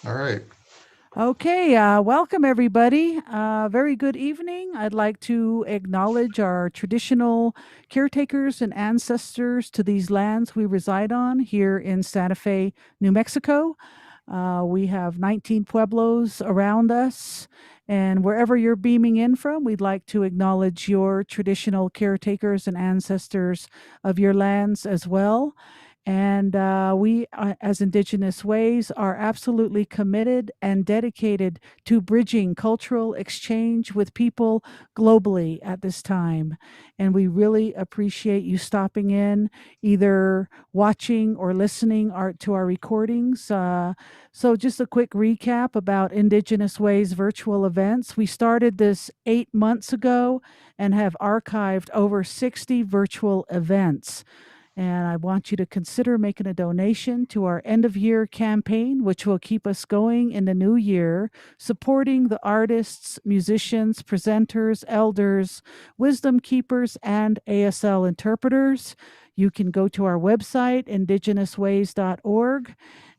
All right. Okay, welcome everybody. Very good evening. I'd like to acknowledge our traditional caretakers and ancestors to these lands we reside on here in Santa Fe, New Mexico. We have 19 pueblos around us, and wherever you're beaming in from, we'd like to acknowledge your traditional caretakers and ancestors of your lands as well. And we, as Indigenous Ways, are absolutely committed and dedicated to bridging cultural exchange with people globally at this time. And we really appreciate you stopping in, either watching or listening to our recordings. So, just a quick recap about Indigenous Ways virtual events. We started this 8 months ago and have archived over 60 virtual events. And I want you to consider making a donation to our end of year campaign, which will keep us going in the new year, supporting the artists, musicians, presenters, elders, wisdom keepers, and ASL interpreters. You can go to our website, IndigenousWays.org.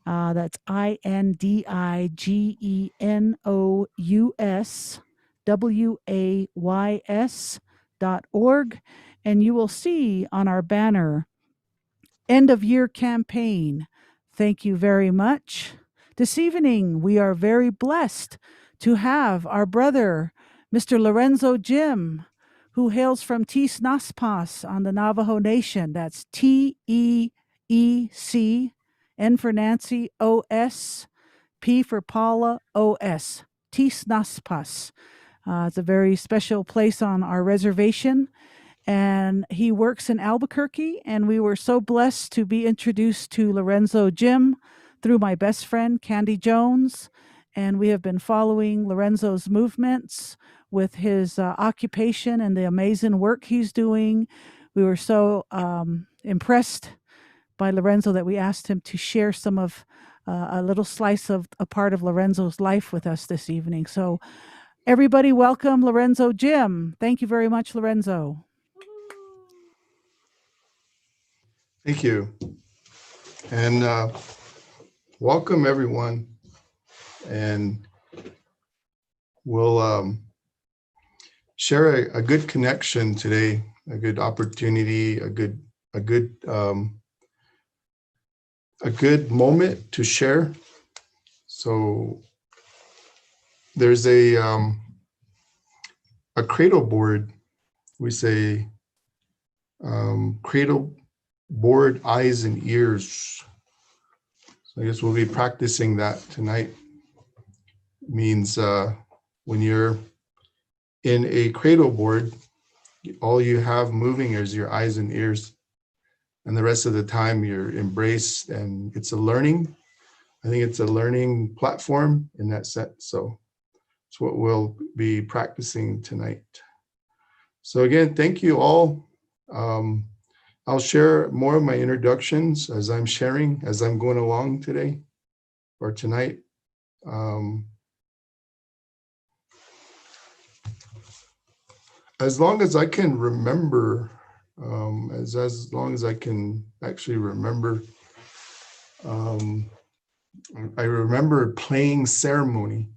That's IndigenousWays.org. And you will see on our banner end of year campaign. Thank you very much. This evening, we are very blessed to have our brother, Mr. Lorenzo Jim, who hails from Tisnaspas on the Navajo Nation. That's TEEC, N for Nancy, OS, P for Paula, OS, Tisnaspas. It's a very special place on our reservation, and he works in Albuquerque. And we were so blessed to be introduced to Lorenzo Jim through my best friend, Candy Jones. And we have been following Lorenzo's movements with his occupation and the amazing work he's doing. We were so impressed by Lorenzo that we asked him to share some of a little slice of a part of Lorenzo's life with us this evening. So, everybody, welcome Lorenzo Jim. Thank you very much, Lorenzo. Thank you. And welcome, everyone. And we'll share a good connection today, a good opportunity, a good moment to share. So there's a cradle board. We say cradle board, eyes and ears. So I guess we'll be practicing that tonight. Means when you're in a cradle board, all you have moving is your eyes and ears, and the rest of the time you're embraced, and it's a learning. I think it's a learning platform in that sense. So it's what we'll be practicing tonight. So again, thank you all. I'll share more of my introductions as I'm going along today or tonight. As long as I can remember, as long as I can actually remember, I remember playing ceremony.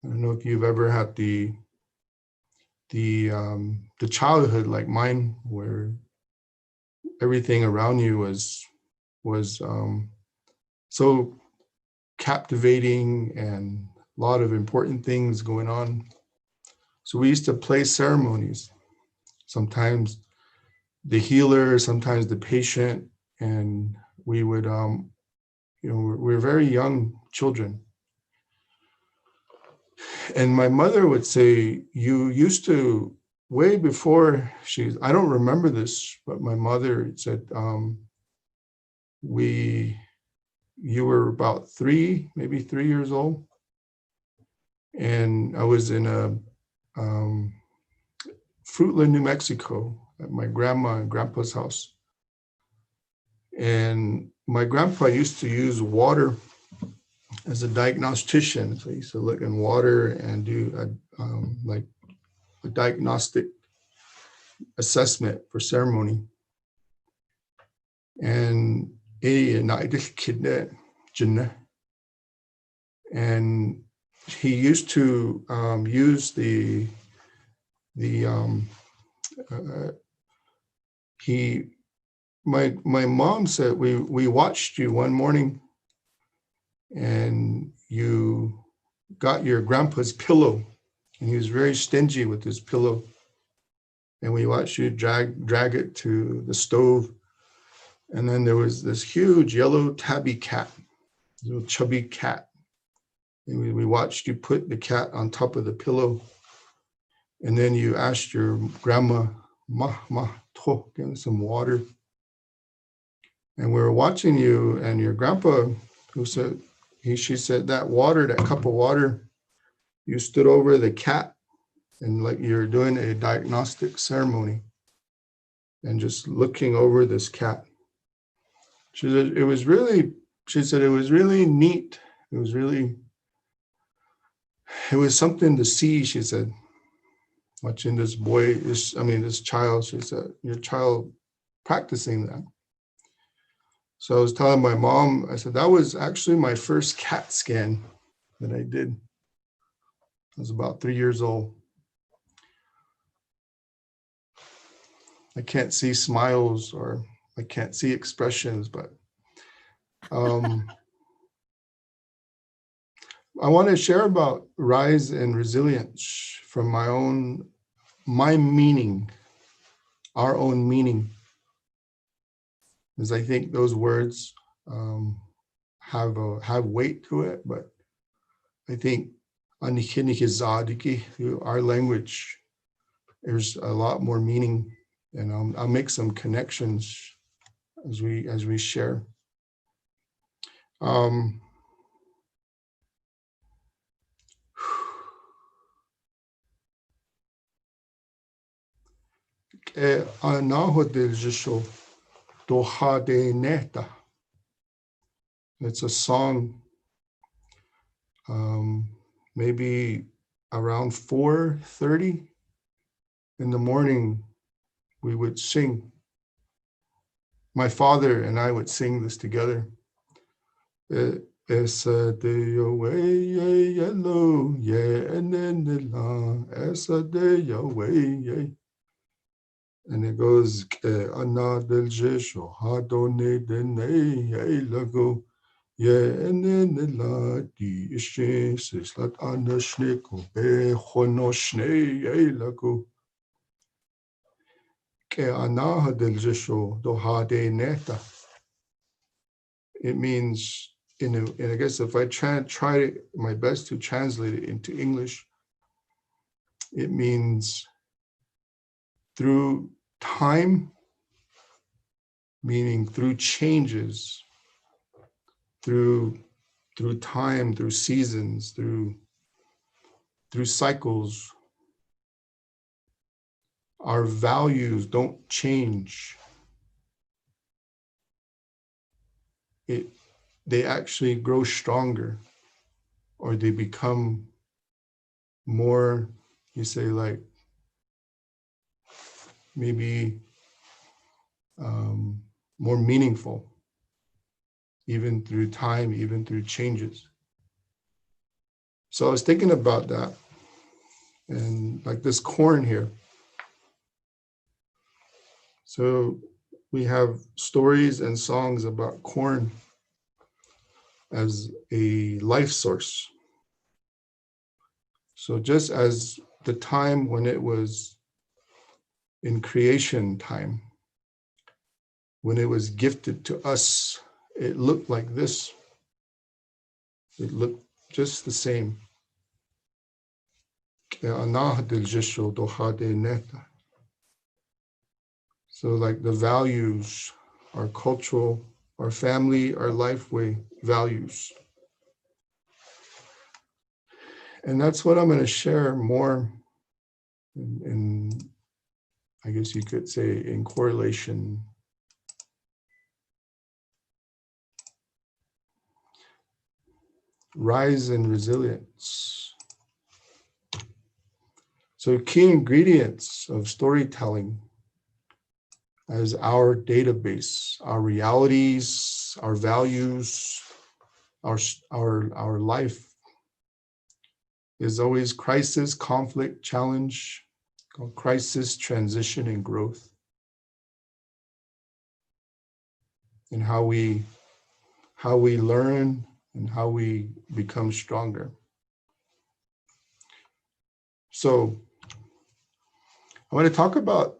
I don't know if you've ever had the childhood like mine, where everything around you was so captivating and a lot of important things going on. So we used to play ceremonies, sometimes the healer, sometimes the patient, and we would, we were very young children. And my mother would say, you used to, way before I don't remember this, but my mother said, you were about maybe 3 years old. And I was in Fruitland, New Mexico, at my grandma and grandpa's house. And my grandpa used to use water as a diagnostician. So he used to look in water and do like a diagnostic assessment for ceremony. And na just kidney Jinn. And he used to use my mom said we watched you one morning and you got your grandpa's pillow, and he was very stingy with his pillow, and we watched you drag it to the stove, and then there was this huge yellow tabby cat, little chubby cat, and we watched you put the cat on top of the pillow, and then you asked your grandma to give me some water. And we were watching you, and your grandpa, who said, she said that cup of water, you stood over the cat and like you're doing a diagnostic ceremony and just looking over this cat. She said it was really neat. It was something to see, she said, watching this child, she said, your child practicing that. So I was telling my mom, I said, that was actually my first CAT scan that I did. I was about 3 years old. I can't see smiles or I can't see expressions, but I want to share about rise and resilience from my meaning, our own meaning, because I think those words have weight to it, but I think our language, there's a lot more meaning, and I'll make some connections as we share. It's a song, maybe around 4:30 in the morning, we would sing. My father and I would sing this together. Esa de away yellow, yeah, and then the la, esa de away, and it goes Anna del Jesho, Hadone de ne, lago, yeah, and then the la di ishe, sislat Anna Schneko, be hono shne, lago. Anna del Jesho, do hade neta. It means, and I guess if I try my best to translate it into English, it means through time, meaning through changes, through time, through seasons, through cycles, our values don't change. They actually grow stronger, or they become more, you say, like maybe more meaningful, even through time, even through changes. So I was thinking about that, and like this corn here. So we have stories and songs about corn as a life source. So just as the time when it was in creation time, when it was gifted to us, it looked like this. It looked just the same. So like the values, our cultural, our family, our life way values. And that's what I'm going to share more in, I guess you could say, in correlation. Rise and resilience. So key ingredients of storytelling as our database, our realities, our values, our life is always crisis, conflict, challenge, crisis, transition, and growth. And how we learn and how we become stronger. So I want to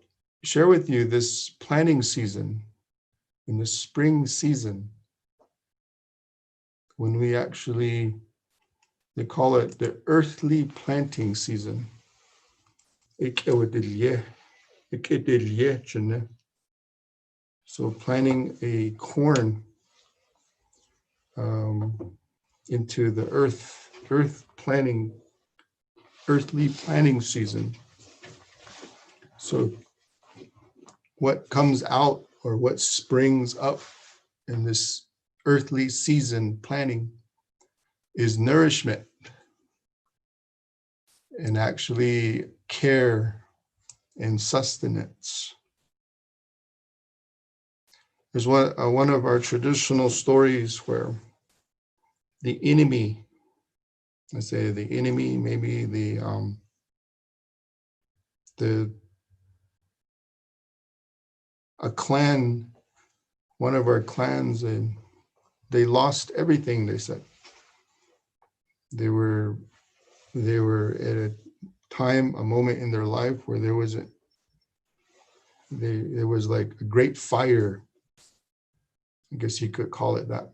share with you this planting season, in the spring season, when we actually, they call it the earthly planting season. So planting a corn into the earthly planting season. So what comes out or what springs up in this earthly season planting is nourishment and actually care and sustenance. There's one of our traditional stories where the enemy, I say the enemy, maybe a clan, one of our clans, and they lost everything. They said they were at a time, a moment in their life where there was like a great fire. I guess you could call it that.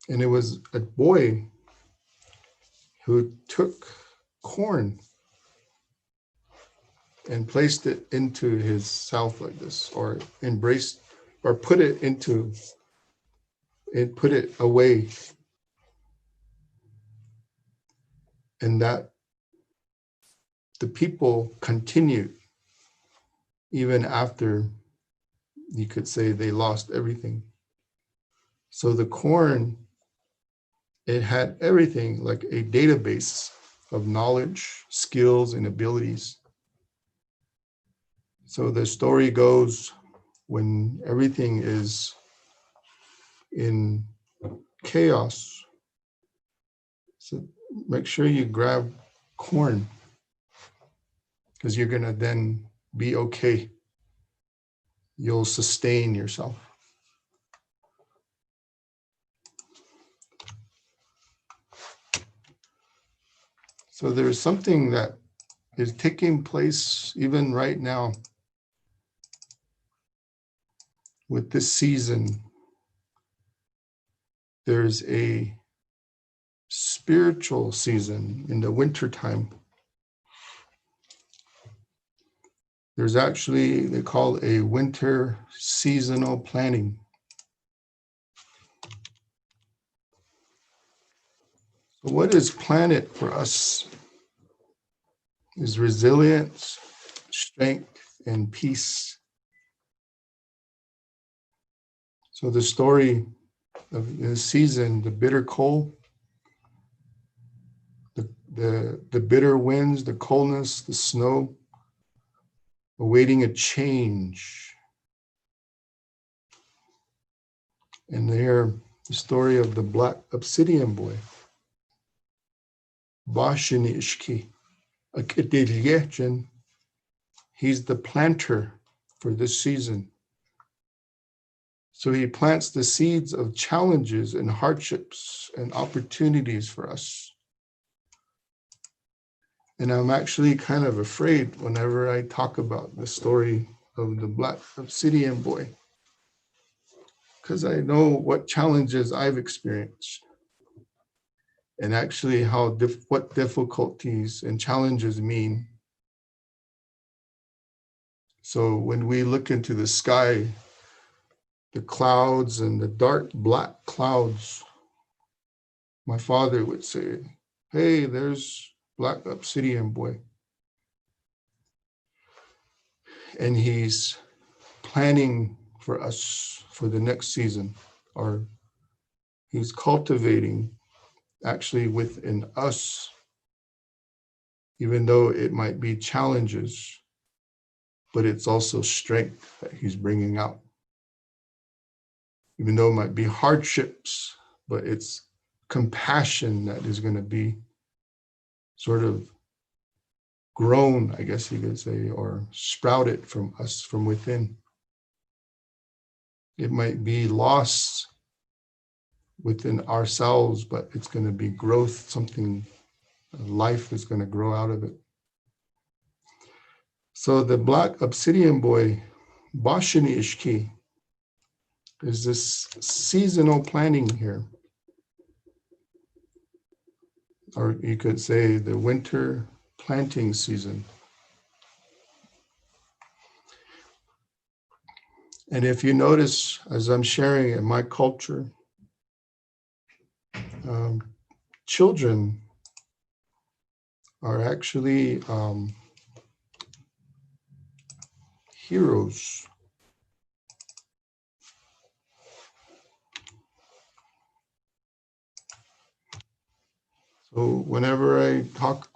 And it was a boy who took corn and placed it into his south like this, or embraced, or put it away. And that the people continued even after, you could say, they lost everything. So the corn, it had everything, like a database of knowledge, skills, and abilities. So the story goes, when everything is in chaos, so make sure you grab corn, because you're going to then be okay. You'll sustain yourself. So there's something that is taking place even right now with this season. There's a spiritual season in the wintertime. There's actually, they call a winter seasonal planning. So what is planted for us is resilience, strength, and peace. So the story of the season, the bitter cold, the bitter winds, the coldness, the snow, awaiting a change. And there, the story of the Black Obsidian Boy. Bashinishki, he's the planter for this season. So he plants the seeds of challenges and hardships and opportunities for us. And I'm actually kind of afraid whenever I talk about the story of the Black Obsidian Boy, because I know what challenges I've experienced, and actually what difficulties and challenges mean. So when we look into the sky, the clouds and the dark black clouds, my father would say, "Hey, there's Black Obsidian Boy." And he's planning for us for the next season, or he's cultivating actually within us, even though it might be challenges, but it's also strength that he's bringing out. even though it might be hardships, but it's compassion that is going to be sort of grown, I guess you could say, or sprouted from us from within. It might be loss within ourselves, but it's going to be growth, something, life is going to grow out of it. So the Black Obsidian Boy, Bashani Ishki, is this seasonal planting here. Or you could say the winter planting season. And if you notice, as I'm sharing in my culture, children are actually heroes. So whenever I talk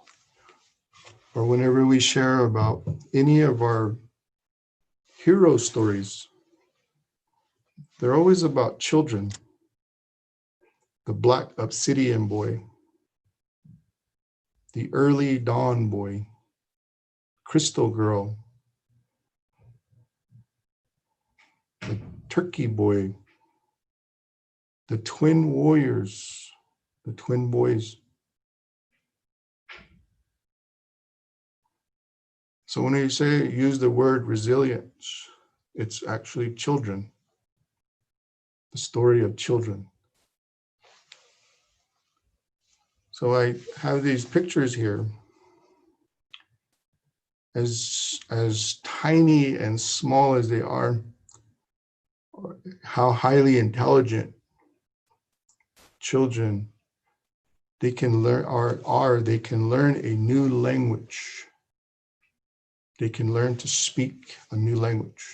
or whenever we share about any of our hero stories, they're always about children. The Black Obsidian Boy, the Early Dawn Boy, Crystal Girl, the Turkey Boy, the Twin Warriors, the Twin Boys. So when you say use the word resilience, it's actually children, the story of children. So I have these pictures here. As tiny and small as they are, how highly intelligent children, they can learn, they can learn a new language. They can learn to speak a new language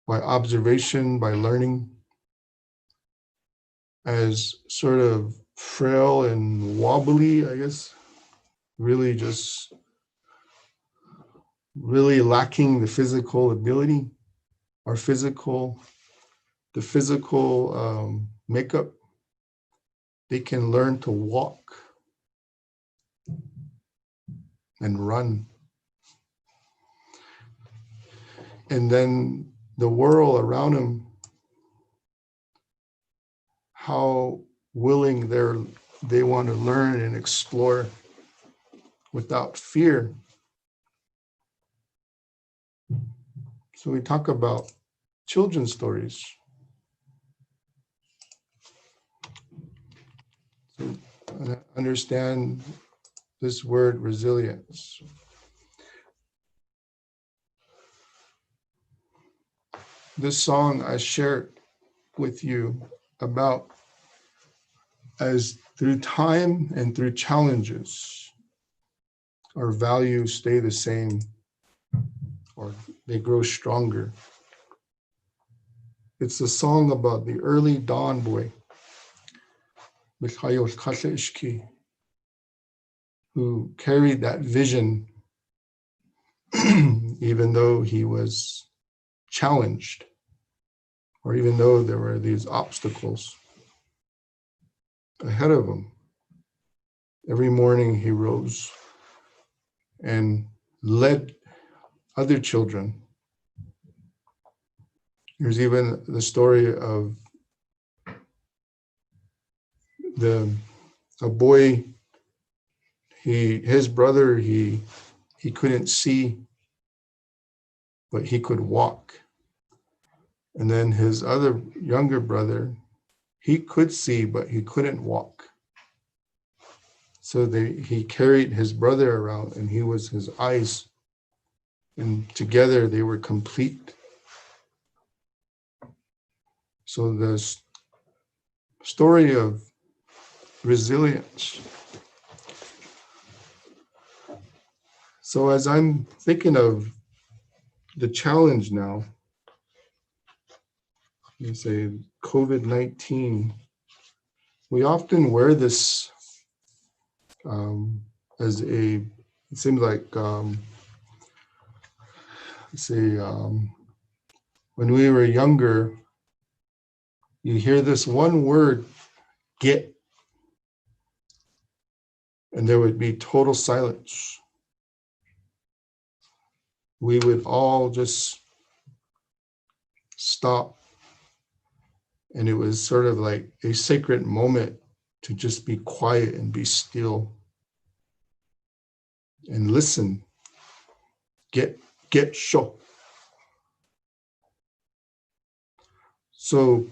by observation, by learning. As sort of frail and wobbly, I guess, really just really lacking the physical ability or the physical makeup, they can learn to walk and run. And then the world around them, how willing they want to learn and explore without fear. So we talk about children's stories. So understand this word resilience. This song I shared with you about as through time and through challenges, our values stay the same or they grow stronger. It's a song about the early dawn boy, Mikhail Kashishki, who carried that vision even though he was challenged, or even though there were these obstacles ahead of him. Every morning he rose and led other children. There's even the story of a boy, his brother, he couldn't see, but he could walk. And then his other younger brother, he could see, but he couldn't walk. So he carried his brother around and he was his eyes. And together they were complete. So the story of resilience. So as I'm thinking of the challenge now, you say COVID-19, we often wear this as it seems like, when we were younger, you hear this one word, get, and there would be total silence. We would all just stop. And it was sort of like a sacred moment to just be quiet and be still and listen. Get show. So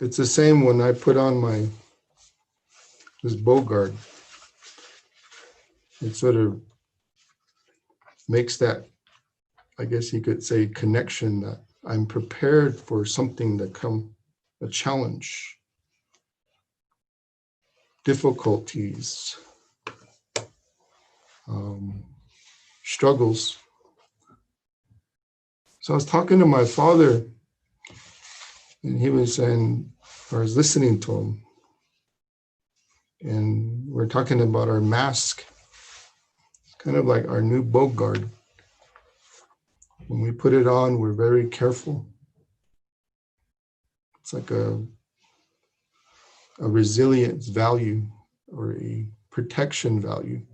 it's the same when I put on this bow guard. It sort of makes that, I guess you could say, connection that I'm prepared for something to come, a challenge, difficulties, struggles. So I was talking to my father, and he was saying, I was listening to him, and we're talking about our mask, kind of like our new bow guard. When we put it on, we're very careful. It's like a resilience value or a protection value.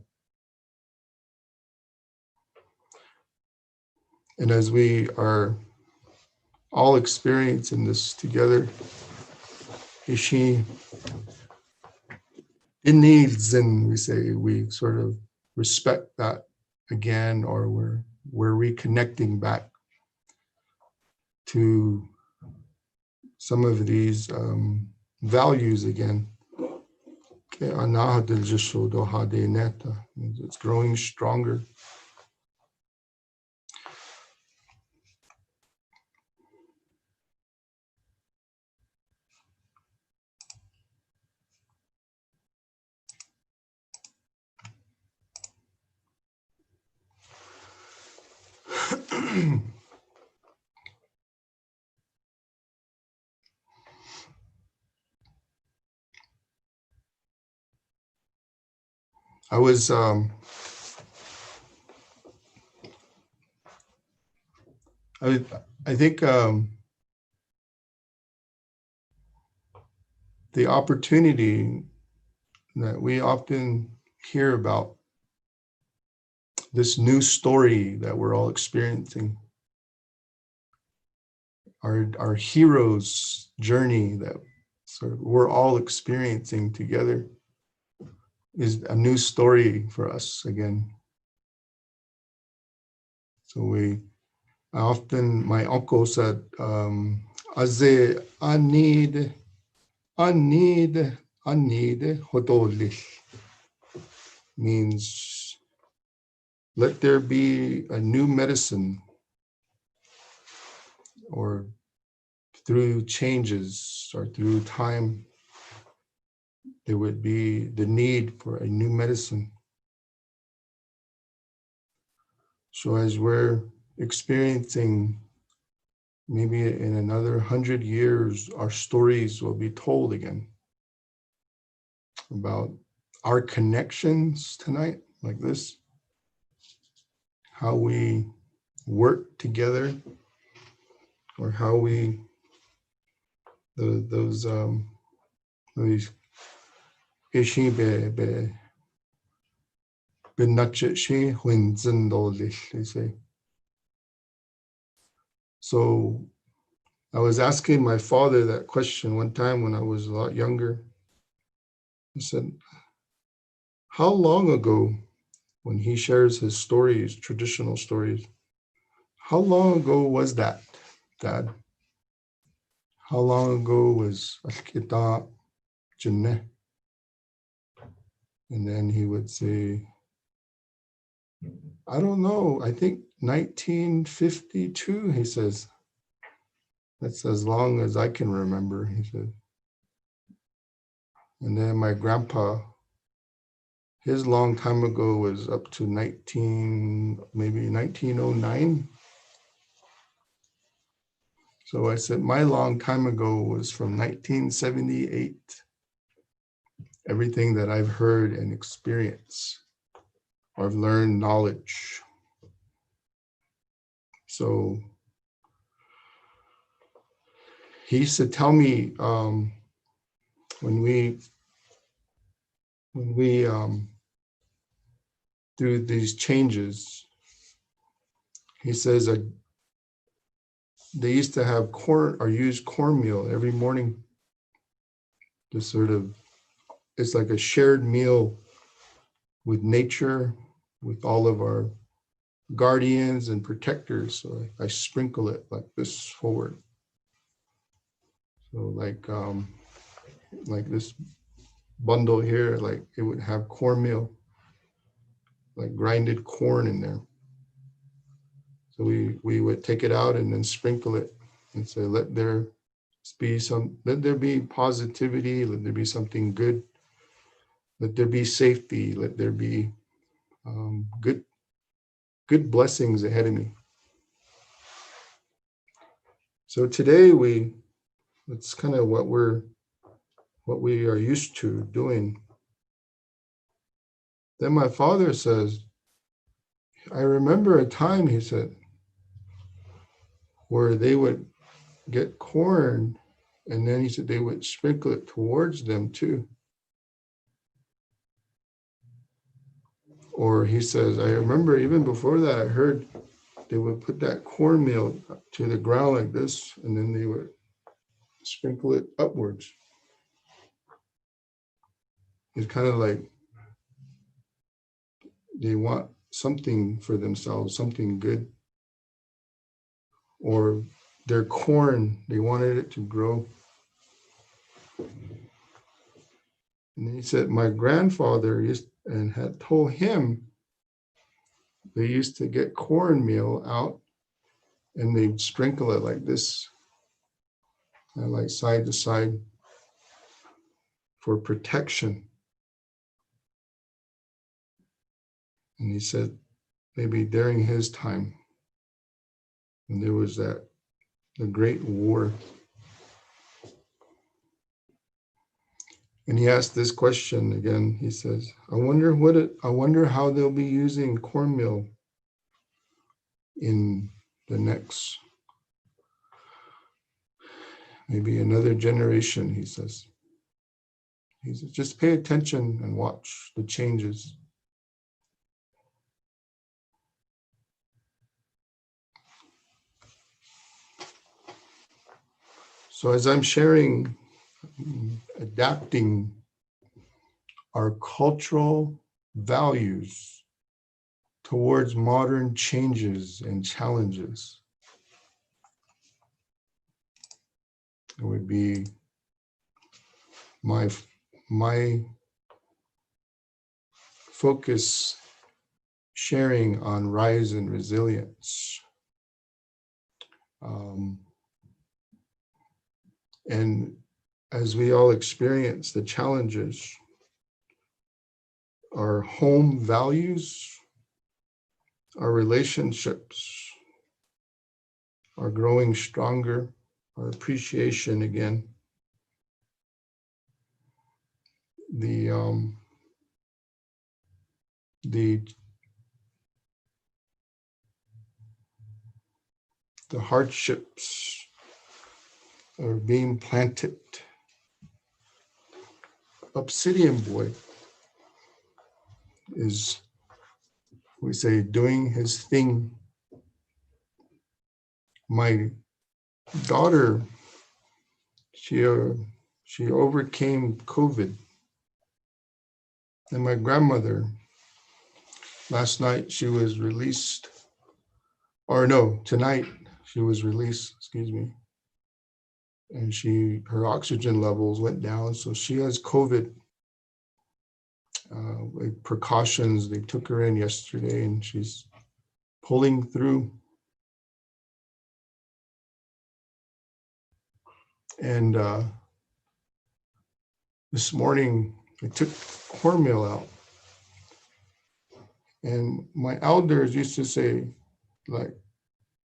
And as we are all experiencing this together, Ishi, it needs, and we say we sort of respect that again, or we're reconnecting back to some of these values again. It's growing stronger. I was I think the opportunity that we often hear about, this new story that we're all experiencing, our hero's journey that sort of we're all experiencing together, is a new story for us again. So my uncle said, Aze anid hodolish, means let there be a new medicine, or through changes or through time, there would be the need for a new medicine. So as we're experiencing, maybe in another 100 years, our stories will be told again about our connections tonight, like this, how we work together, or how we, those ishi be benachshi huinzindolish, they say. So I was asking my father that question one time when I was a lot younger. I said, how long ago, when he shares his stories, traditional stories, how long ago was that, Dad? How long ago was Al-Kita Jinneh? And then he would say, I don't know, I think 1952, he says. That's as long as I can remember, he said. And then my grandpa, his long time ago was up to maybe 1909. So I said, my long time ago was from 1978. Everything that I've heard and experienced, or I've learned knowledge. So he used to tell me when we do these changes, he says they used to have corn or use cornmeal every morning to sort of, it's like a shared meal with nature, with all of our guardians and protectors. So I sprinkle it like this forward. So like this bundle here, like it would have cornmeal, like grinded corn in there. So we would take it out and then sprinkle it and say, let there be positivity, let there be something good, let there be safety, let there be good blessings ahead of me. So today it's kind of what we are used to doing. Then my father says, I remember a time, he said, where they would get corn, and then he said they would sprinkle it towards them too. Or he says, I remember even before that, I heard they would put that cornmeal to the ground like this, and then they would sprinkle it upwards. It's kind of like they want something for themselves, something good. Or their corn, they wanted it to grow. And then he said, my grandfather had told him they used to get cornmeal out and they'd sprinkle it like this, like side to side for protection. And he said, maybe during his time, when there was the Great War. And he asked this question again. He says, I wonder how they'll be using cornmeal in the next, maybe another generation, he says. He says, just pay attention and watch the changes. So as I'm sharing, adapting our cultural values towards modern changes and challenges, it would be my focus sharing on rise and resilience. And as we all experience the challenges, our home values, our relationships are growing stronger, our appreciation again. The hardships are being planted. Obsidian Boy is, we say, doing his thing. My daughter, she overcame COVID. And my grandmother, last night she was released, or no, tonight she was released, excuse me. And her oxygen levels went down, so she has COVID. With precautions, they took her in yesterday and she's pulling through. And this morning I took cornmeal out. And my elders used to say, like,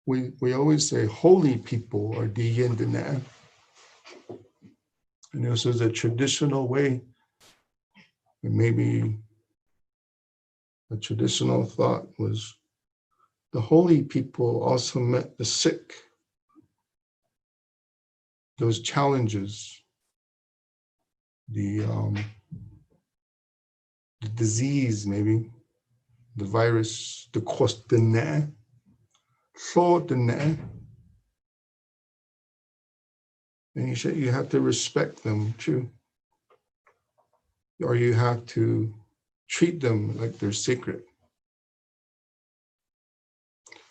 we always say, holy people are Indigenous. And this was a traditional way. And maybe a traditional thought was the holy people also meant the sick. those challenges, the disease, maybe the virus, the kostene, and you have to respect them too, or you have to treat them like they're sacred.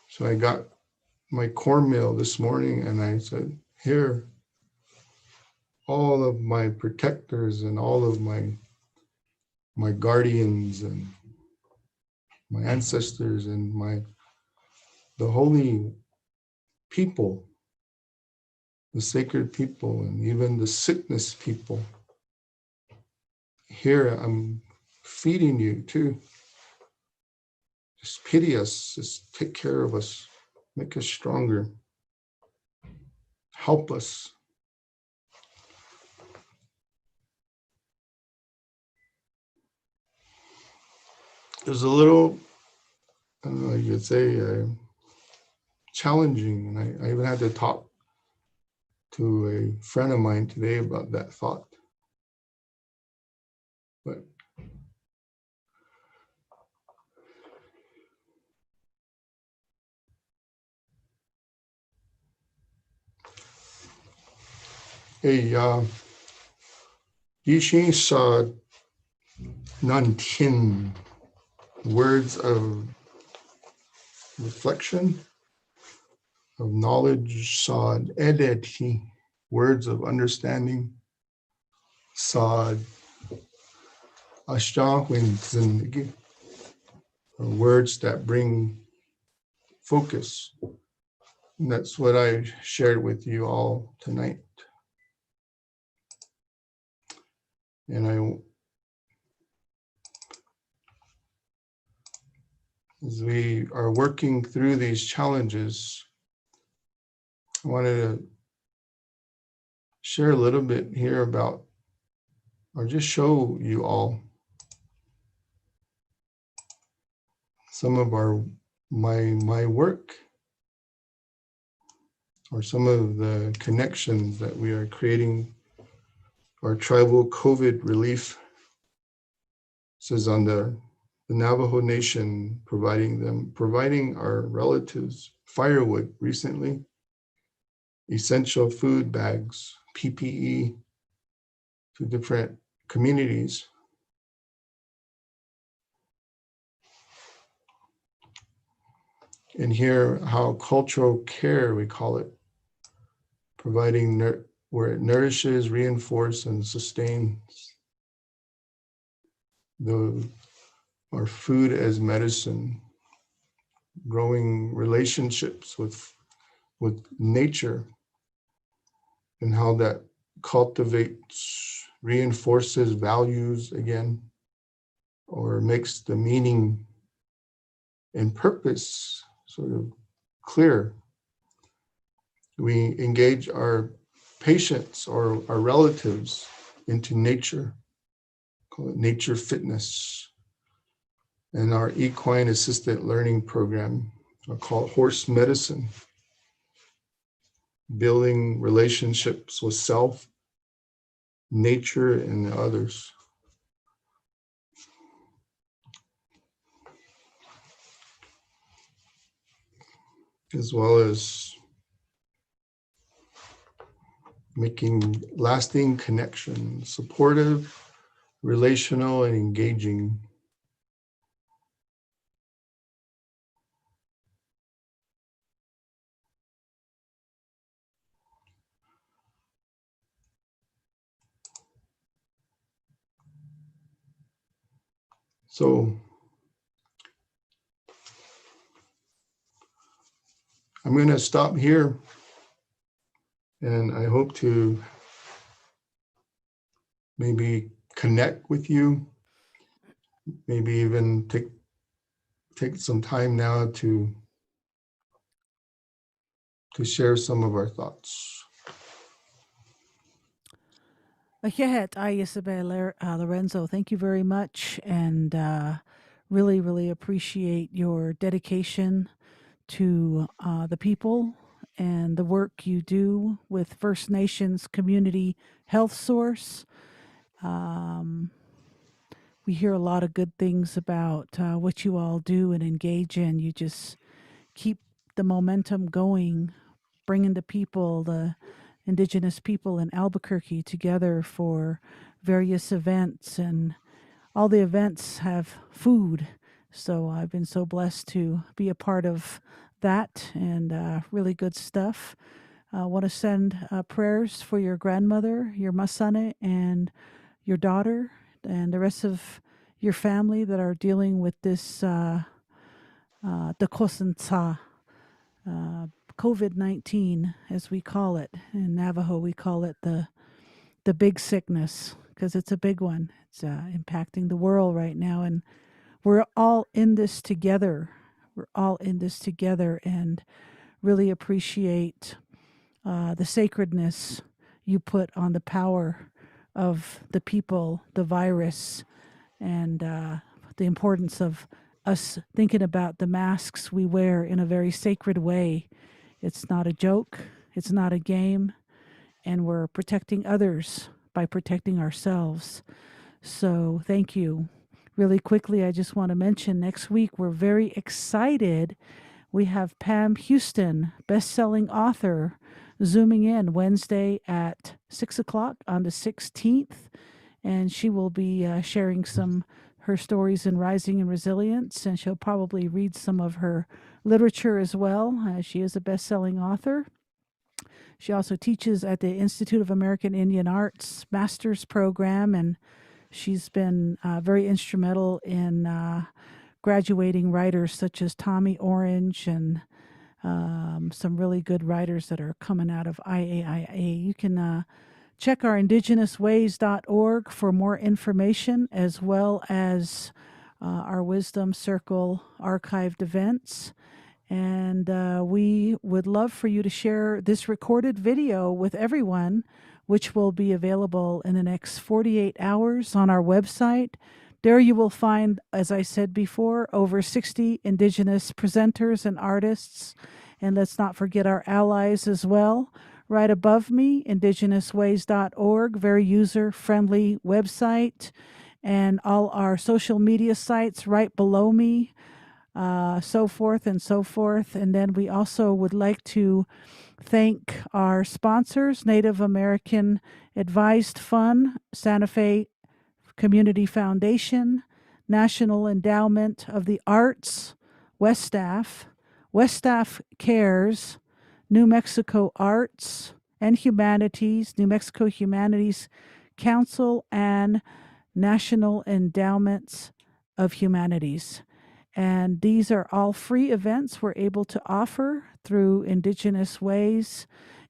So I got my cornmeal this morning and I said, here, all of my protectors and all of my guardians and my ancestors and the holy people, the sacred people, and even the sickness people. Here I'm feeding you too. Just pity us, just take care of us, make us stronger, help us. There's a little, I don't know, you could say challenging, and I even had to talk to a friend of mine today about that thought. But hey, Yishin sa Nantin, words of reflection, of knowledge, Sod Edeti, words of understanding, Sod Ashtahwin Zindagi, words that bring focus. And that's what I shared with you all tonight. And as we are working through these challenges, I wanted to share a little bit here about, or just show you all some of my work, or some of the connections that we are creating. Our tribal COVID relief says on the Navajo Nation, providing our relatives firewood recently, essential food bags, PPE to different communities. And here, how cultural care, we call it, providing where it nourishes, reinforces, and sustains our food as medicine, growing relationships with nature, and how that cultivates, reinforces values again, or makes the meaning and purpose sort of clear. We engage our patients or our relatives into nature, call it nature fitness, and our equine assisted learning program, called horse medicine, building relationships with self, nature, and others. As well as making lasting connections, supportive, relational, and engaging. So I'm going to stop here, and I hope to maybe connect with you, maybe even take some time now to share some of our thoughts. Isabel Lorenzo, thank you very much, and really appreciate your dedication to the people and the work you do with First Nations Community Health Source. We hear a lot of good things about what you all do and engage in. You just keep the momentum going, bringing the Indigenous people in Albuquerque together for various events, and all the events have food. So I've been so blessed to be a part of that, and really good stuff. I want to send prayers for your grandmother, your masane, and your daughter, and the rest of your family that are dealing with this Dekosantsa, COVID-19, as we call it. In Navajo, we call it the big sickness, because it's a big one. It's impacting the world right now, and we're all in this together. We're all in this together, and really appreciate the sacredness you put on the power of the people, the virus, and the importance of us thinking about the masks we wear in a very sacred way. It's not a joke, it's not a game, and we're protecting others by protecting ourselves. So thank you. Really quickly, I just want to mention next week we're very excited. We have Pam Houston, best-selling author, zooming in Wednesday at 6 o'clock on the 16th, and she will be sharing her stories in Rising and Resilience, and she'll probably read some of her literature as well. She is a best-selling author. She also teaches at the Institute of American Indian Arts master's program, and she's been very instrumental in graduating writers such as Tommy Orange and some really good writers that are coming out of IAIA. You can check our IndigenousWays.org for more information, as well as our Wisdom Circle archived events. And we would love for you to share this recorded video with everyone, which will be available in the next 48 hours on our website. There you will find, as I said before, over 60 Indigenous presenters and artists. And let's not forget our allies as well. Right above me, IndigenousWays.org, very user-friendly website, and all our social media sites right below me, so forth and so forth. And then we also would like to thank our sponsors, Native American Advised Fund, Santa Fe Community Foundation, National Endowment of the Arts, Westaff Cares, New Mexico Arts and Humanities, New Mexico Humanities Council, and National Endowments of Humanities. And these are all free events we're able to offer through Indigenous Ways.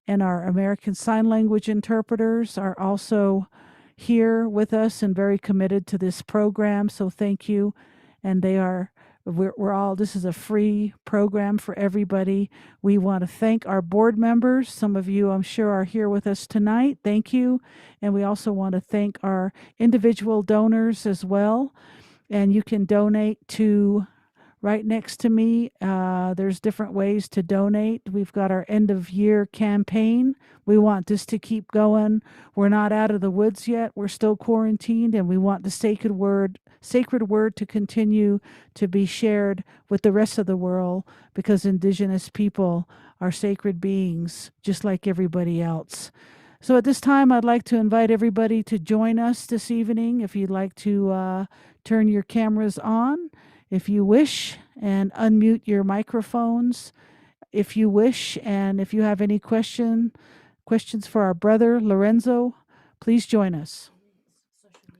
And our American Sign Language interpreters are also here with us and very committed to this program. So thank you. And this is a free program for everybody. We want to thank our board members. Some of you, I'm sure, are here with us tonight. Thank you. And we also want to thank our individual donors as well. And you can donate to right next to me. There's different ways to donate. We've got our end of year campaign. We want this to keep going. We're not out of the woods yet. We're still quarantined, and we want the sacred word to continue to be shared with the rest of the world, because Indigenous people are sacred beings just like everybody else. So at this time, I'd like to invite everybody to join us this evening. If you'd like to turn your cameras on, if you wish, and unmute your microphones if you wish. And if you have any questions for our brother Lorenzo, please join us.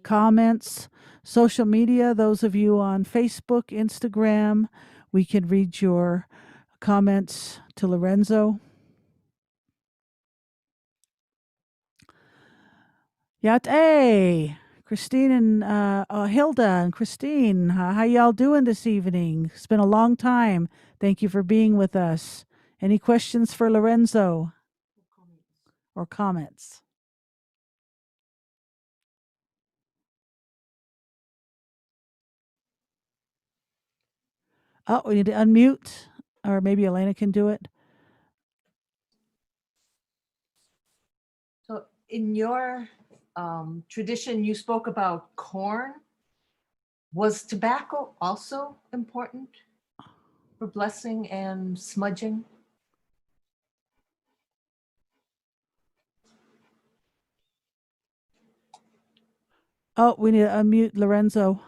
Comments, social media, those of you on Facebook, Instagram, we can read your comments to Lorenzo. Yate! Christine and Hilda and Christine, how y'all doing this evening? It's been a long time. Thank you for being with us. Any questions for Lorenzo? Or comments? Oh, we need to unmute, or maybe Elena can do it. in your tradition, you spoke about corn. Was tobacco also important for blessing and smudging? Oh, we need to unmute Lorenzo.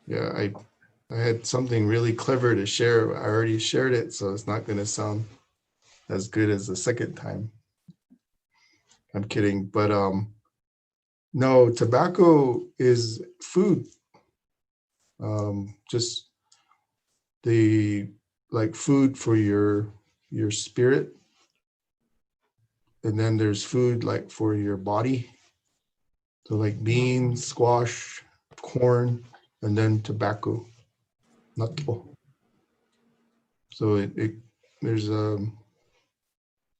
Yeah, I had something really clever to share. I already shared it, so it's not going to sound as good as the second time. I'm kidding, but no, tobacco is food. Just the like food for your spirit, and then there's food like for your body. So like beans, squash, corn, and then tobacco, natto. So it there's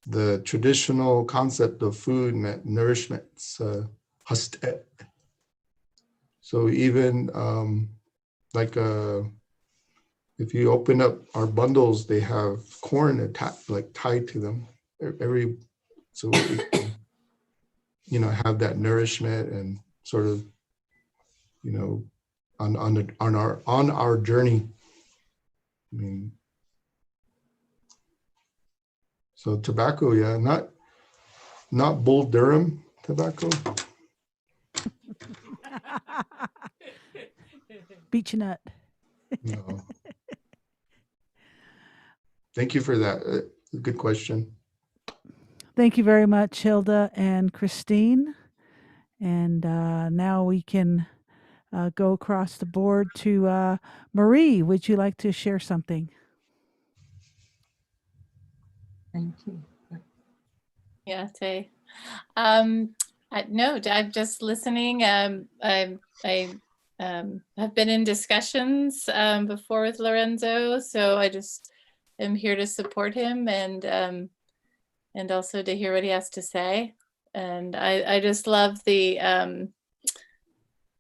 the traditional concept of food meant nourishment, hastet. So even like if you open up our bundles, they have corn attached, like tied to them. Every so we can, have that nourishment and sort of, on our journey. I mean, so tobacco, yeah, not Bull Durham tobacco. Beech nut. No. Thank you for that. Good question. Thank you very much, Hilda and Christine. And now we can go across the board to Marie. Would you like to share something? Thank you. Yeah, Tay. No, I'm just listening. I have been in discussions before with Lorenzo, so I just am here to support him and also to hear what he has to say. And I just love the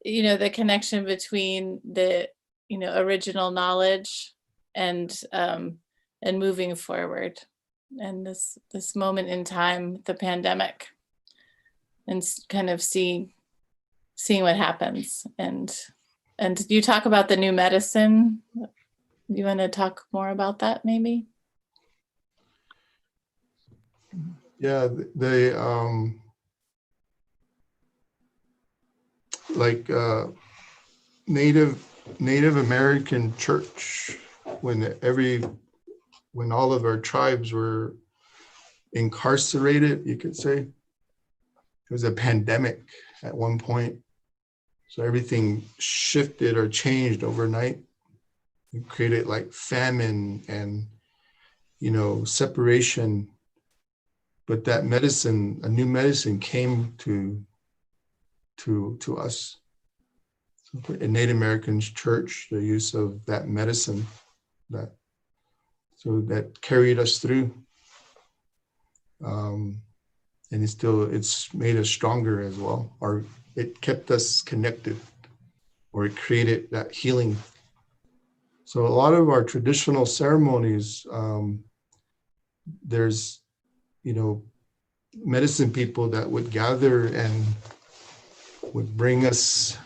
the connection between the original knowledge and moving forward. And this moment in time, the pandemic, and kind of seeing what happens. And you talk about the new medicine. You want to talk more about that, maybe? Yeah, they like Native American church, when all of our tribes were incarcerated, you could say. It was a pandemic at one point. So everything shifted or changed overnight. It created like famine and, separation. But that medicine, a new medicine came to us. So in Native American church, the use of that medicine that carried us through. And it's made us stronger as well, or it kept us connected, or it created that healing. So a lot of our traditional ceremonies, there's, medicine people that would gather and would bring us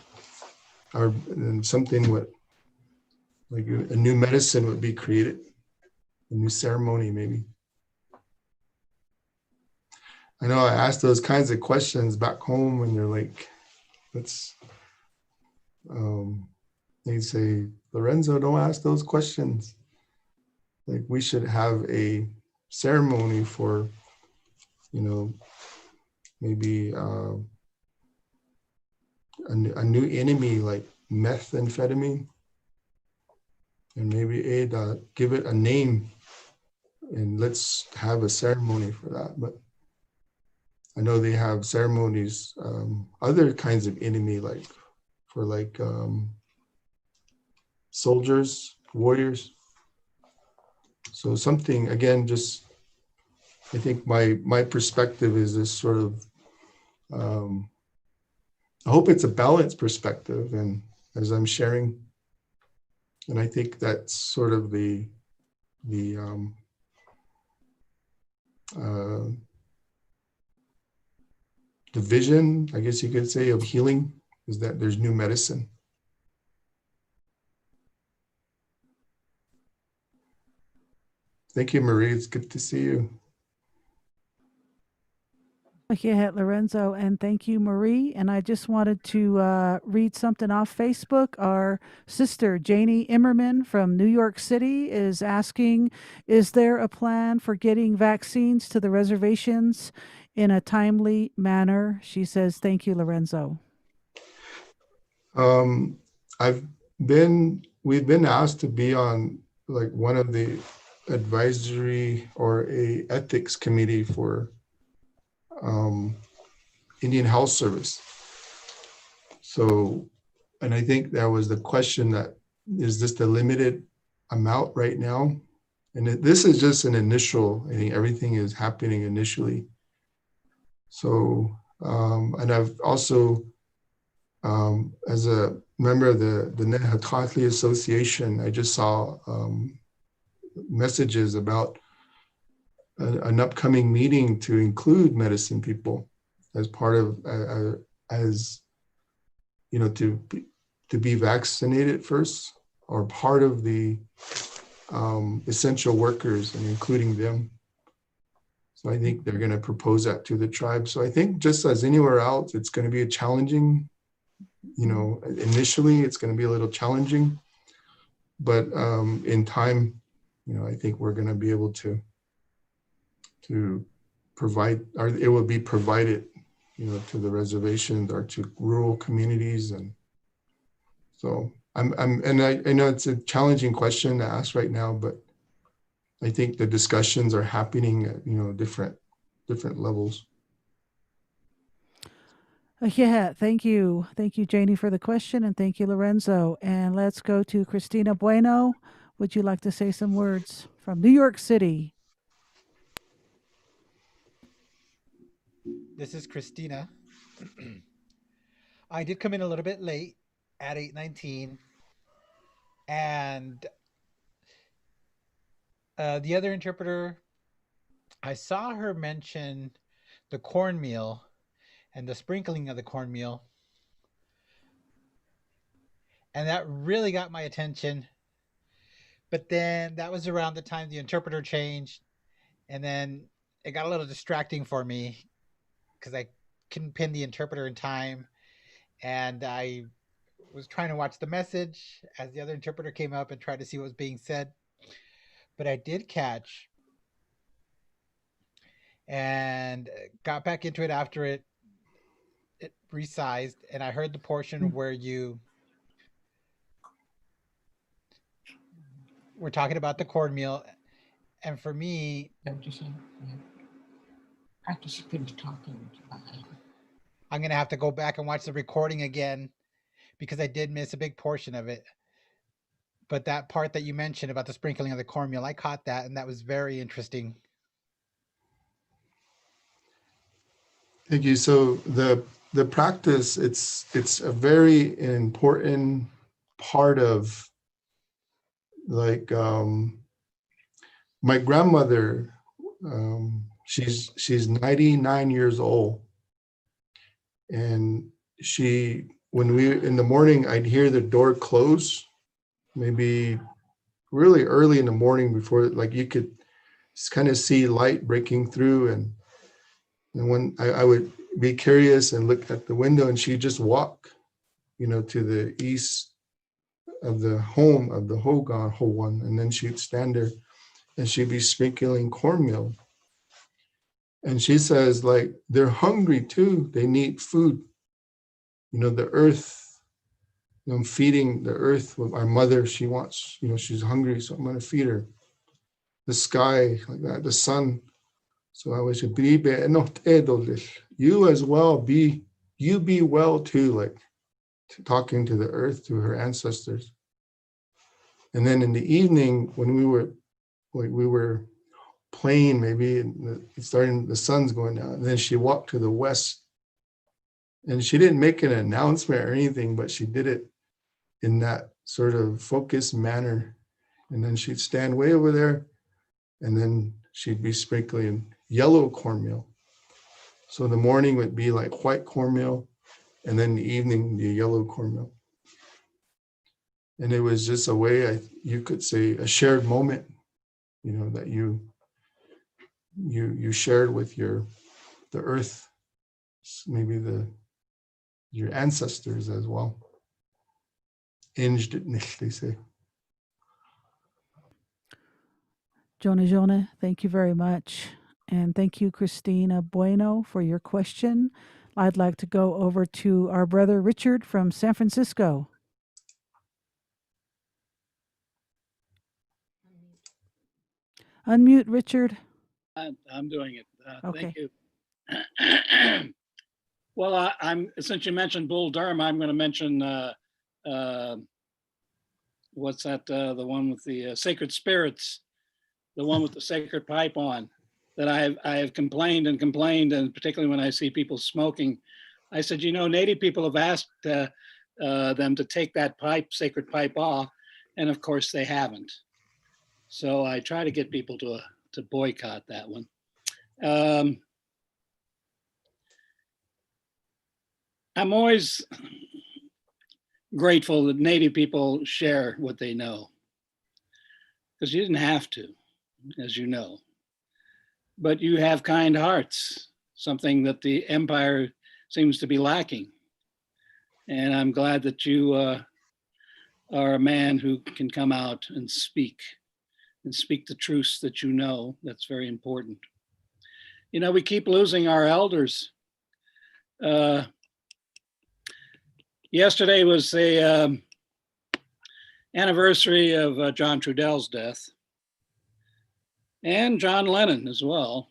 something like a new medicine would be created, a new ceremony maybe. I know I asked those kinds of questions back home, and they're like, they say, Lorenzo, don't ask those questions. Like, we should have a ceremony for, maybe a new enemy like methamphetamine, and maybe give it a name, and let's have a ceremony for that. But I know they have ceremonies, other kinds of enemy, like for soldiers, warriors. So something, again, just, I think my perspective is this sort of, I hope it's a balanced perspective, and as I'm sharing, and I think that's sort of the vision, I guess you could say, of healing is that there's new medicine. Thank you, Marie. It's good to see you. Yeah, Lorenzo, and thank you, Marie. And I just wanted to read something off Facebook. Our sister, Janie Immerman from New York City, is asking, is there a plan for getting vaccines to the reservations in a timely manner? She says, thank you, Lorenzo. We've been asked to be on like one of the advisory or a ethics committee for Indian Health Service. So, and I think that was the question, that is this the limited amount right now? And this is just an initial, I think everything is happening initially. So, and I've also, as a member of the Nehathatli Association, I just saw messages about an upcoming meeting to include medicine people as part of, as you know, to be vaccinated first, or part of the essential workers and including them. So I think they're going to propose that to the tribe. So I think just as anywhere else, it's going to be a challenging, you know, initially it's going to be a little challenging, but in time, you know, I think we're going to be able to provide, or it will be provided, you know, to the reservations or to rural communities. And so I know it's a challenging question to ask right now, but I think the discussions are happening at, you know, different levels. Yeah, thank you. Thank you, Janie, for the question, and thank you, Lorenzo. And let's go to Christina Bueno. Would you like to say some words from New York City? This is Christina. I did come in a little bit late at 8:19, and the other interpreter, I saw her mention the cornmeal and the sprinkling of the cornmeal, and that really got my attention. But then that was around the time the interpreter changed, and then it got a little distracting for me because I couldn't pin the interpreter in time, and I was trying to watch the message as the other interpreter came up and tried to see what was being said. But I did catch and got back into it after it resized, and I heard the portion where you were talking about the cornmeal. And for me, Participant talking. I'm going to have to go back and watch the recording again because I did miss a big portion of it. But that part that you mentioned about the sprinkling of the cornmeal, I caught that, and that was very interesting. Thank you. So the practice, it's a very important part of, like, my grandmother, she's 99 years old, and when we in the morning, I'd hear the door close, maybe really early in the morning, before, like, you could kind of see light breaking through, and when I would be curious and look at the window, and she'd just walk, you know, to the east of the home of the Hogan, and then she'd stand there and she'd be sprinkling cornmeal. And she says, like, they're hungry too. They need food. You know, the earth, you know, I'm feeding the earth with our mother. She wants, you know, she's hungry, so I'm going to feed her. The sky, like that, the sun. So I was, you as well, be well too, like, talking to the earth, to her ancestors. And then in the evening, when we were playing, maybe the sun's going down, and then she walked to the west, and she didn't make an announcement or anything, but she did it in that sort of focused manner. And then she'd stand way over there, and then she'd be sprinkling yellow cornmeal. So the morning would be like white cornmeal, and then the evening, the yellow cornmeal. And it was just a way, you could say, a shared moment, that you shared with the earth, maybe your ancestors as well. Indigenousways, they say. Jonah, thank you very much. And thank you, Christina Bueno, for your question. I'd like to go over to our brother Richard from San Francisco. Unmute, Richard. I'm doing it. Okay. Thank you. Well, since you mentioned Bull Durham, I'm going to mention what's that? The one with the sacred spirits, the one with the sacred pipe on. That I have complained, and particularly when I see people smoking, I said, Native people have asked them to take that sacred pipe off, and of course they haven't. So I try to get people to boycott that one. I'm always grateful that Native people share what they know, because you didn't have to, as you know. But you have kind hearts, something that the empire seems to be lacking. And I'm glad that you are a man who can come out and speak the truths that you know. That's very important. We keep losing our elders. Yesterday was the anniversary of John Trudell's death, and John Lennon as well.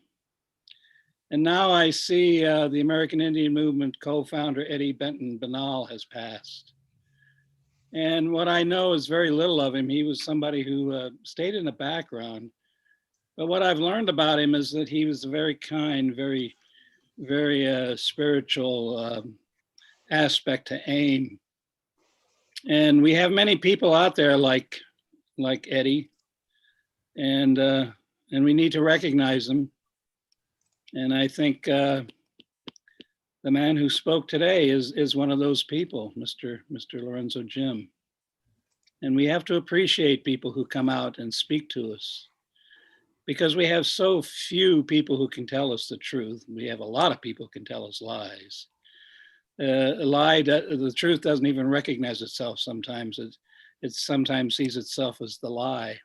And now I see the American Indian Movement co-founder Eddie Benton Banal has passed. And what I know is very little of him. He was somebody who stayed in the background. But what I've learned about him is that he was a very kind, very, very spiritual aspect to AIM. And we have many people out there like Eddie, and we need to recognize them. And I think the man who spoke today is one of those people, Mr. Lorenzo Jim. And we have to appreciate people who come out and speak to us, because we have so few people who can tell us the truth. We have a lot of people who can tell us lies. The truth doesn't even recognize itself sometimes. It sometimes sees itself as the lie.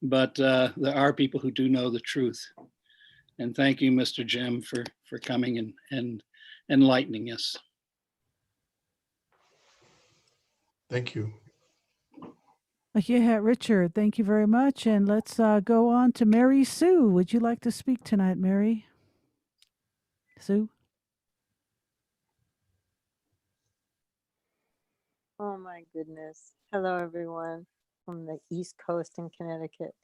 But there are people who do know the truth. And thank you, Mr. Jim, for coming and enlightening us. Thank you. Yeah, Richard, thank you very much. And let's go on to Mary Sue. Would you like to speak tonight, Mary? Sue? Oh my goodness. Hello everyone from the East Coast in Connecticut.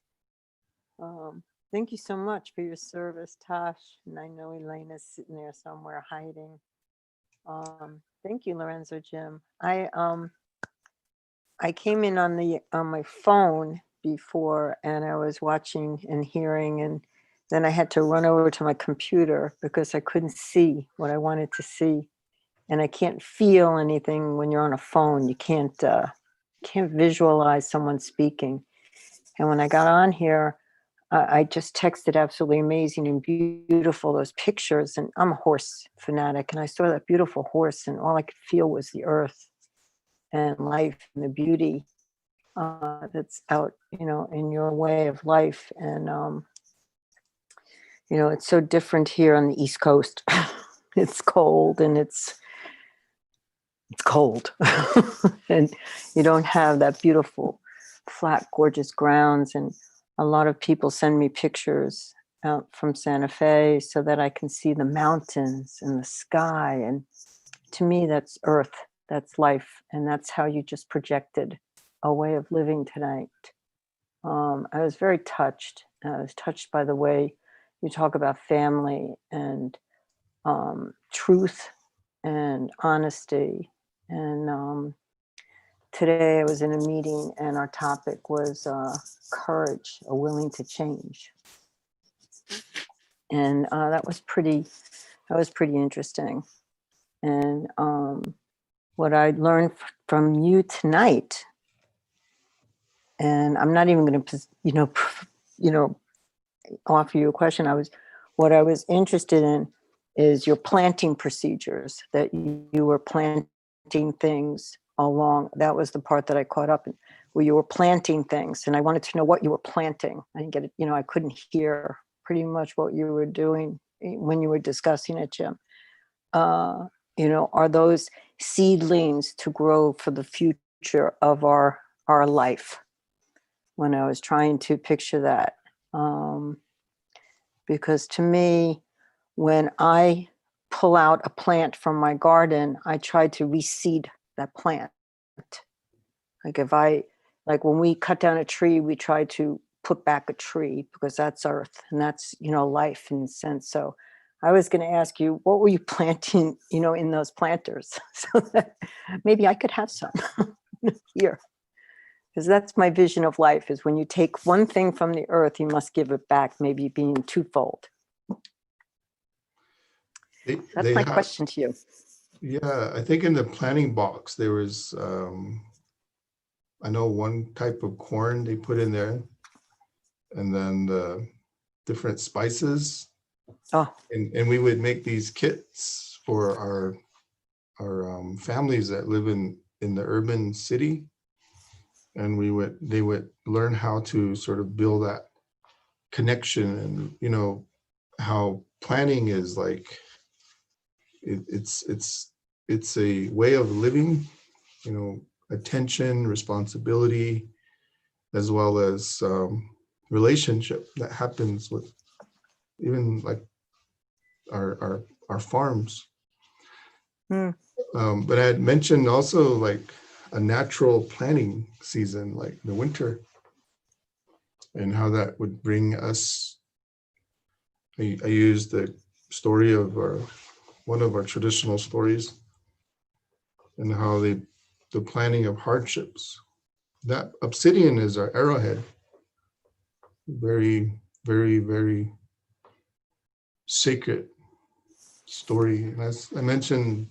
Thank you so much for your service, Tosh. And I know Elena's sitting there somewhere hiding. Thank you, Lorenzo Jim. I came in on my phone before, and I was watching and hearing, and then I had to run over to my computer because I couldn't see what I wanted to see. And I can't feel anything when you're on a phone. You can't visualize someone speaking. And when I got on here, I just texted absolutely amazing and beautiful, those pictures. And I'm a horse fanatic, and I saw that beautiful horse, and all I could feel was the earth and life and the beauty that's out, in your way of life. And, it's so different here on the East Coast. It's cold, and it's cold. And you don't have that beautiful, flat, gorgeous grounds. And a lot of people send me pictures out from Santa Fe so that I can see the mountains and the sky. And to me, that's earth, that's life. And that's how you just projected a way of living tonight. I was very touched. I was touched by the way you talk about family and truth and honesty. And today I was in a meeting, and our topic was courage, a willing to change. And that was pretty That was pretty interesting. And what I learned from you tonight, and I'm not even going to, offer you a question. What I was interested in is your planting procedures, that you were planting things along. That was the part that I caught up in, where you were planting things. And I wanted to know what you were planting. I didn't get it, I couldn't hear pretty much what you were doing when you were discussing it, Jim. Are those seedlings to grow for the future of our life? When I was trying to picture that. Because to me, when I pull out a plant from my garden, I try to reseed that plant. Like when we cut down a tree, we try to put back a tree, because that's earth and that's, life in a sense. So I was going to ask you, what were you planting, in those planters, so that maybe I could have some here. Because that's my vision of life, is when you take one thing from the earth, you must give it back, maybe being twofold. That's my question to you. Yeah, I think in the planting box, there was, I know one type of corn they put in there, and then the different spices. Oh. And we would make these kits for our families that live in the urban city. And they would learn how to sort of build that connection, and how planning is like, it's a way of living, attention, responsibility, as well as relationship that happens with even like our farms. But I had mentioned also like a natural planting season, like the winter, and how that would bring us. I used the story of one of our traditional stories, and how the planning of hardships. That obsidian is our arrowhead. Very, very, very sacred story. And as I mentioned,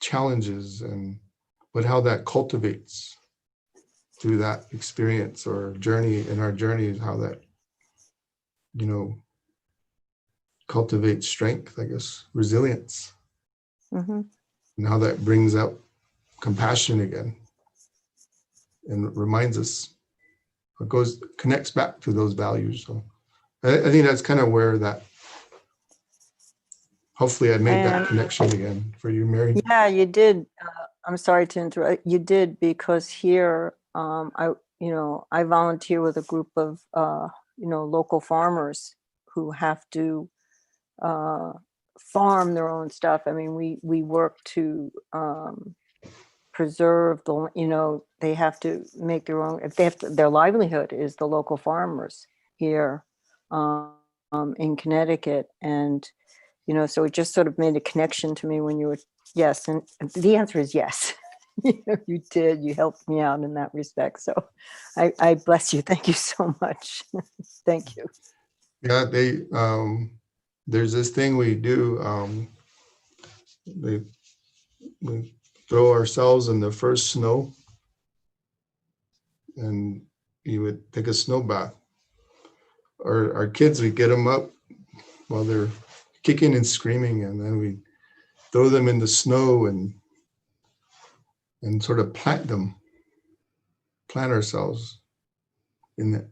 challenges, but how that cultivates through that experience or journey, in our journeys, how that, cultivates strength, I guess, resilience, and how that brings out compassion again, and reminds us, connects back to those values. So I think that's kind of where that, hopefully I made that connection again for you, Mary. Yeah, you did. I'm sorry to interrupt. You did, because here, I volunteer with a group of, local farmers who have to farm their own stuff. I mean, we work to preserve they have to make their own, if they have to, their livelihood is the local farmers here in Connecticut. And, so it just sort of made a connection to me when you were, yes. And the answer is yes. You did. You helped me out in that respect. So I bless you. Thank you so much. Thank you. Yeah, there's this thing we do. We throw ourselves in the first snow, and you would take a snow bath. Our kids, we get them up while they're kicking and screaming, and then we throw them in the snow and sort of plant ourselves in it.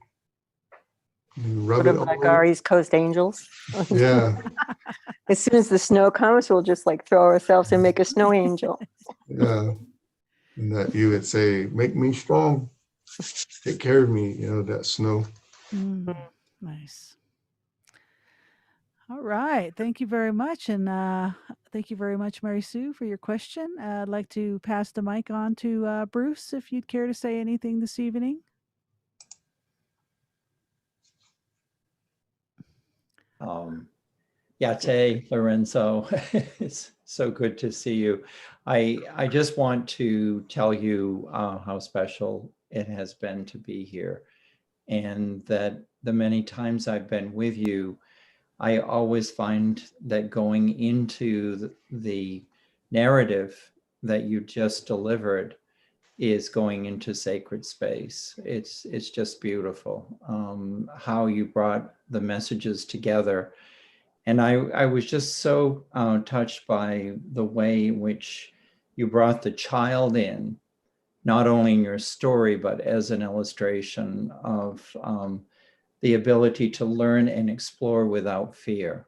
Rub Sort it of like all our over. East Coast angels. Yeah, As soon as the snow comes, we'll just like throw ourselves and make a snow angel. yeah. And that you would say, make me strong, take care of me, that snow. Nice. All right. Thank you very much. And thank you very much, Mary Sue, for your question. I'd like to pass the mic on to Bruce, if you'd care to say anything this evening. Yate, Lorenzo, it's so good to see you. I just want to tell you how special it has been to be here, and that the many times I've been with you, I always find that going into the narrative that you just delivered is going into sacred space. It's just beautiful how you brought the messages together. And I was just so touched by the way in which you brought the child in, not only in your story, but as an illustration of the ability to learn and explore without fear,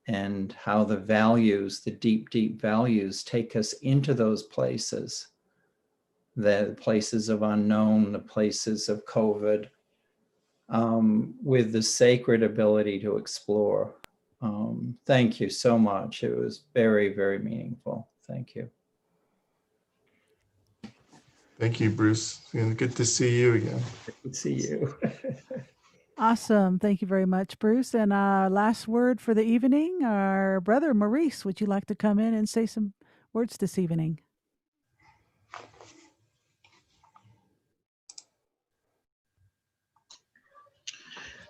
and how the values, the deep, deep values, take us into those places, the places of unknown, the places of COVID, with the sacred ability to explore. Thank you so much. It was very, very meaningful. Thank you. Thank you, Bruce. And good to see you again. Good to see you. Awesome. Thank you very much, Bruce. And last word for the evening, our brother Maurice, would you like to come in and say some words this evening?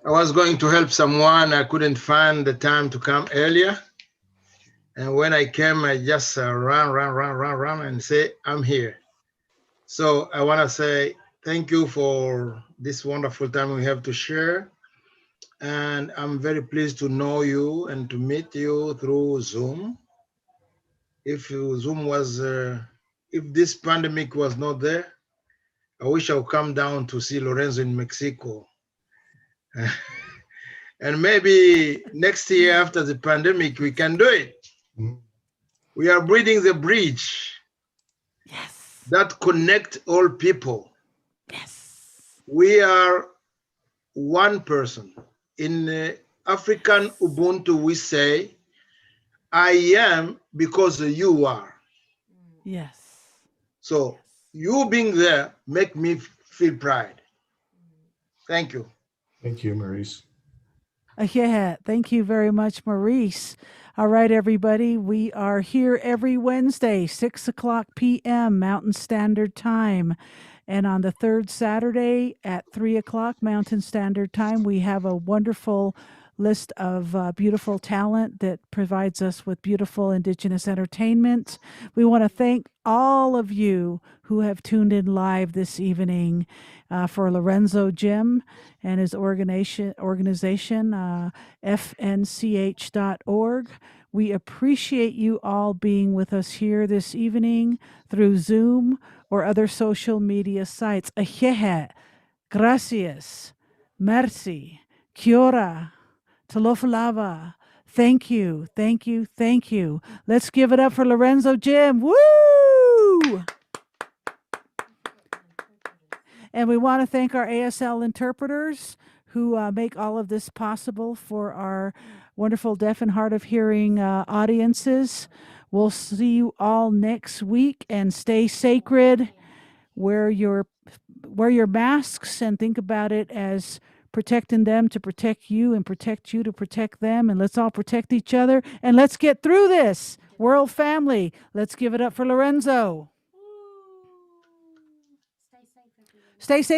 I was going to help someone. I couldn't find the time to come earlier. And when I came, I just run and say, I'm here. So I want to say thank you for this wonderful time we have to share. And I'm very pleased to know you and to meet you through Zoom. If Zoom was, if this pandemic was not there, I wish I would come down to see Lorenzo in Mexico. And maybe next year after the pandemic, we can do it. Mhm. We are building the bridge Yes. that connect all people. Yes. We are one person. In African Ubuntu, we say, I am because you are. Yes. So you being there make me feel pride. Thank you. Thank you, Maurice. Yeah, thank you very much, Maurice. All right, everybody. We are here every Wednesday, 6:00 p.m. Mountain Standard Time. And on the third Saturday at 3:00 Mountain Standard Time, we have a wonderful list of beautiful talent that provides us with beautiful Indigenous entertainment. We want to thank all of you who have tuned in live this evening for Lorenzo Jim and his organization fnch.org. We appreciate you all being with us here this evening through Zoom or other social media sites. Ajehe, gracias, merci, kia ora, talofalava. Thank you, thank you, thank you. Let's give it up for Lorenzo Jim. Woo! And we want to thank our ASL interpreters who make all of this possible for our wonderful deaf and hard of hearing audiences. We'll see you all next week, and stay sacred. Wear your masks and think about it as protecting them to protect you and protect you to protect them. And let's all protect each other. And let's get through this. World family. Let's give it up for Lorenzo. Stay safe.